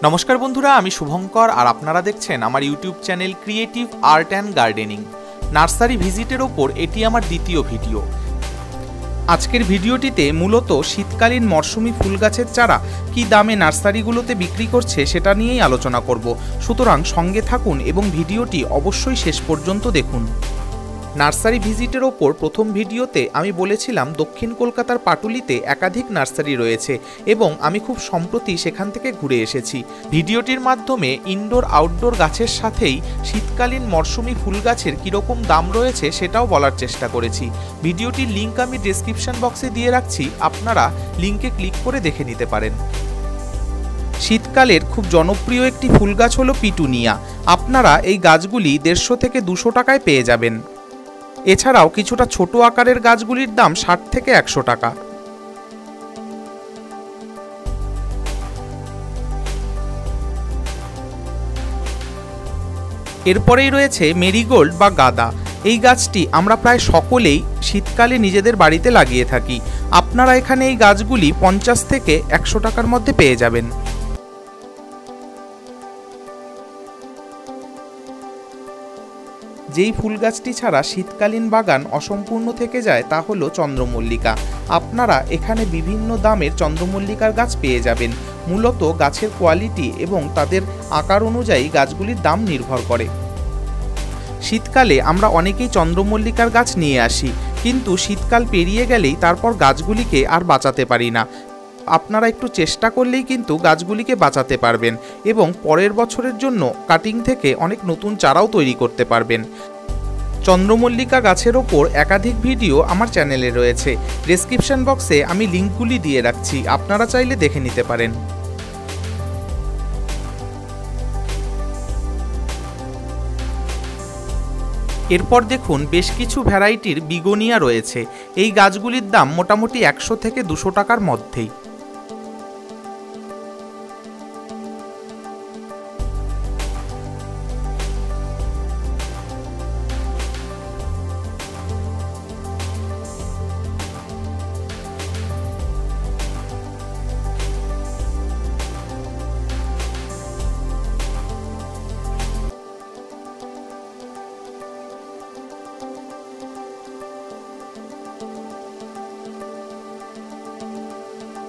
नमस्कार बंधुरा आमी शुभंकर और आपनारा देखछेन आमार YouTube channel creative art and gardening. Nursery भिजिटेर ओपर एटी आमार द्वितीय भिडियो। आजकेर भिडियोटीते मूलत शीतकालीन मौसुमी फुल गाछेर चारा कि दामे नार्सारिगुलोते बिक्री करछे सेटा नियेई आलोचना करब। सुतरां संगे थाकुन एबं भिडियोटी अवश्यई शेष पर्यन्त देखुन। नार्सारी भिजिटेर ओपर प्रथम भिडियोते आमी बोलेछिलाम दक्षिण कलकातार पाटुलिते एकाधिक नार्सारि रयेछे एबं आमी खूब सम्प्रति सेखान थेके घुरे एसेछि। भिडियोटिर माध्यमे इनडोर आउटडोर गाछेर साथेई शीतकालीन मौसुमी फुल गाछेर किरकम दाम रयेछे सेटाओ बलार चेष्टा करेछि। भिडियोटिर लिंक आमी डेसक्रिपशन बक्से दिये राखछि, आपनारा लिंके क्लिक करे देखे निते पारेन। शीतकालेर खूब जनप्रिय एकटी फुल गाछ हलो पिटुनिया। आपनारा एई गाछगुली 150 থেকে 200 টাকায় পেয়ে যাবেন। এছাড়াও কিছুটা ছোট আকারের গাছগুলির দাম 60 থেকে 100 টাকা। এরপরেই রয়েছে মেরিগোল্ড বা গাঁদা। এই গাছটি আমরা প্রায় সকলেই শীতকালে নিজেদের বাড়িতে লাগিয়ে থাকি। আপনারা এখানে এই গাছগুলি 50 থেকে 100 টাকার মধ্যে পেয়ে যাবেন। যেই ফুল গাছটি ছাড়া শীতকালীন বাগান অসম্পূর্ণ থেকে যায় তা হলো চন্দ্রমল্লিকা। আপনারা এখানে বিভিন্ন দামের চন্দ্রমল্লিকার গাছ পেয়ে যাবেন। মূলত গাছের কোয়ালিটি এবং তাদের আকার অনুযায়ী গাছগুলির দাম নির্ভর করে। শীতকালে আমরা অনেকেই চন্দ্রমল্লিকার গাছ নিয়ে আসি, কিন্তু শীতকাল পেরিয়ে গেলেই তারপর গাছগুলিকে আর বাঁচাতে পারি না। আপনারা একটু চেষ্টা করলেই কিন্তু গাছগুলিকে বাঁচাতে পারবেন এবং পরের বছরের জন্য কাটিং থেকে অনেক নতুন চারাও তৈরি করতে পারবেন। চন্দ্রমল্লিকা গাছের ওপর একাধিক ভিডিও আমার চ্যানেলে রয়েছে। ডেসক্রিপশন বক্সে আমি লিঙ্কগুলি দিয়ে রাখছি, আপনারা চাইলে দেখে নিতে পারেন। এরপর দেখুন বেশ কিছু ভ্যারাইটির বিগোনিয়া রয়েছে। এই গাছগুলির দাম মোটামুটি 100 থেকে 200 টাকার মধ্যেই।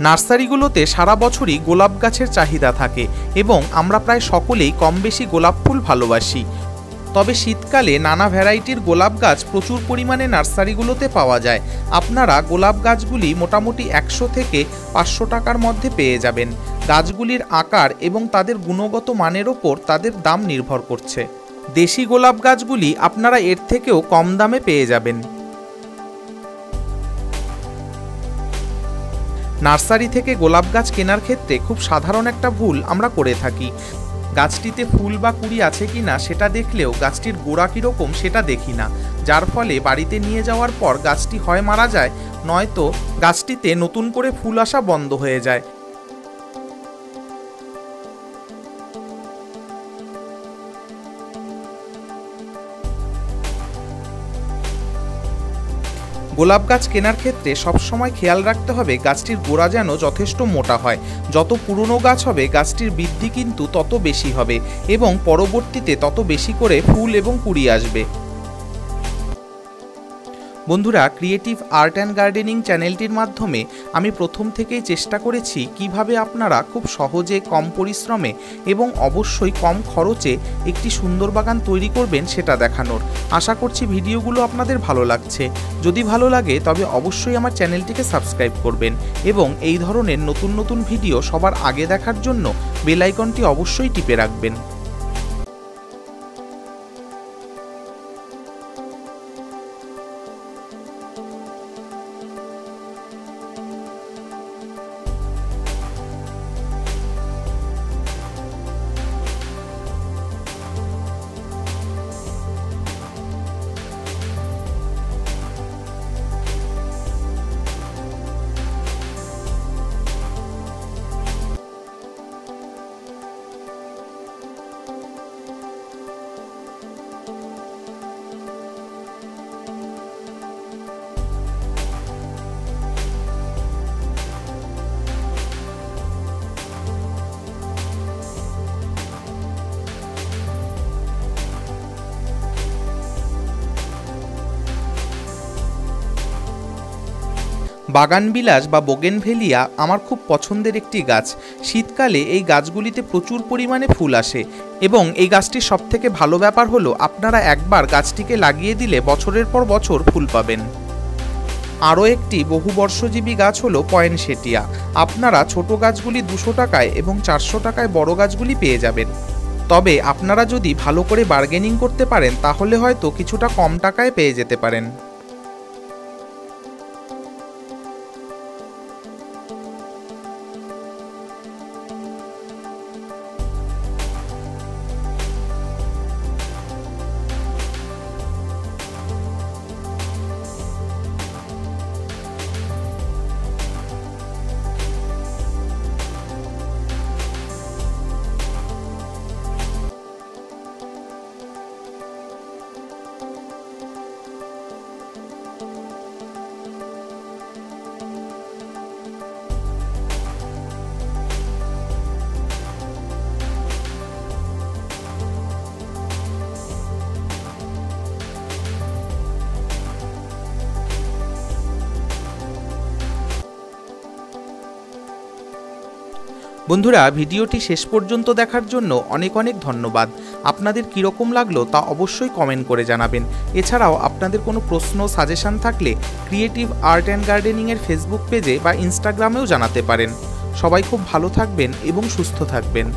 নার্সারিগুলোতে সারা বছরই গোলাপ গাছের চাহিদা থাকে এবং আমরা প্রায় সকলেই কম বেশি গোলাপ ফুল ভালোবাসি। তবে শীতকালে নানা ভ্যারাইটির গোলাপ গাছ প্রচুর পরিমাণে নার্সারিগুলোতে পাওয়া যায়। আপনারা গোলাপ গাছগুলি মোটামুটি 100 থেকে 500 টাকার মধ্যে পেয়ে যাবেন। গাছগুলির আকার এবং তাদের গুণগত মানের ওপর তাদের দাম নির্ভর করছে। দেশি গোলাপ গাছগুলি আপনারা এর থেকেও কম দামে পেয়ে যাবেন। নার্সারি থেকে গোলাপ গাছ কেনার ক্ষেত্রে খুব সাধারণ একটা ভুল আমরা করে থাকি। গাছটিতে ফুল বা কুড়ি আছে কিনা সেটা দেখলেও গাছটির গোড়া কীরকম সেটা দেখি না, যার ফলে বাড়িতে নিয়ে যাওয়ার পর গাছটি হয় মারা যায়, নয়তো গাছটিতে নতুন করে ফুল আসা বন্ধ হয়ে যায়। গোলাপ গাছ কেনার ক্ষেত্রে সবসময় খেয়াল রাখতে হবে গাছটির গোড়া যেন যথেষ্ট মোটা হয়। যত পুরনো গাছ হবে গাছটির বৃদ্ধি কিন্তু তত বেশি হবে এবং পরবর্তীতে তত বেশি করে ফুল এবং কুড়ি আসবে। বন্ধুরা, ক্রিয়েটিভ আর্ট অ্যান্ড গার্ডেনিং চ্যানেলটির মাধ্যমে আমি প্রথম থেকেই চেষ্টা করেছি কিভাবে আপনারা খুব সহজে কম পরিশ্রমে এবং অবশ্যই কম খরচে একটি সুন্দর বাগান তৈরি করবেন সেটা দেখানোর। আশা করছি ভিডিওগুলো আপনাদের ভালো লাগছে। যদি ভালো লাগে তবে অবশ্যই আমার চ্যানেলটিকে সাবস্ক্রাইব করবেন এবং এই ধরনের নতুন নতুন ভিডিও সবার আগে দেখার জন্য বেল আইকনটি অবশ্যই টিপে রাখবেন। বাগানবিলাস বা বোগেনভেলিয়া আমার খুব পছন্দের একটি গাছ। শীতকালে এই গাছগুলিতে প্রচুর পরিমাণে ফুল আসে এবং এই গাছটির সবথেকে ভালো ব্যাপার হলো আপনারা একবার গাছটিকে লাগিয়ে দিলে বছরের পর বছর ফুল পাবেন। আরও একটি বহুবর্ষজীবী গাছ হলো পয়েনসেটিয়া। আপনারা ছোট গাছগুলি 200 টাকায় এবং 400 টাকায় বড় গাছগুলি পেয়ে যাবেন। তবে আপনারা যদি ভালো করে বার্গেনিং করতে পারেন তাহলে হয়তো কিছুটা কম টাকায় পেয়ে যেতে পারেন। বন্ধুরা, ভিডিওটি শেষ পর্যন্ত দেখার জন্য অনেক অনেক ধন্যবাদ। আপনাদের কীরকম লাগলো তা অবশ্যই কমেন্ট করে জানাবেন। এছাড়াও আপনাদের কোনো প্রশ্ন সাজেশন থাকলে ক্রিয়েটিভ আর্ট অ্যান্ড গার্ডেনিংয়ের ফেসবুক পেজে বা ইনস্টাগ্রামেও জানাতে পারেন। সবাই খুব ভালো থাকবেন এবং সুস্থ থাকবেন।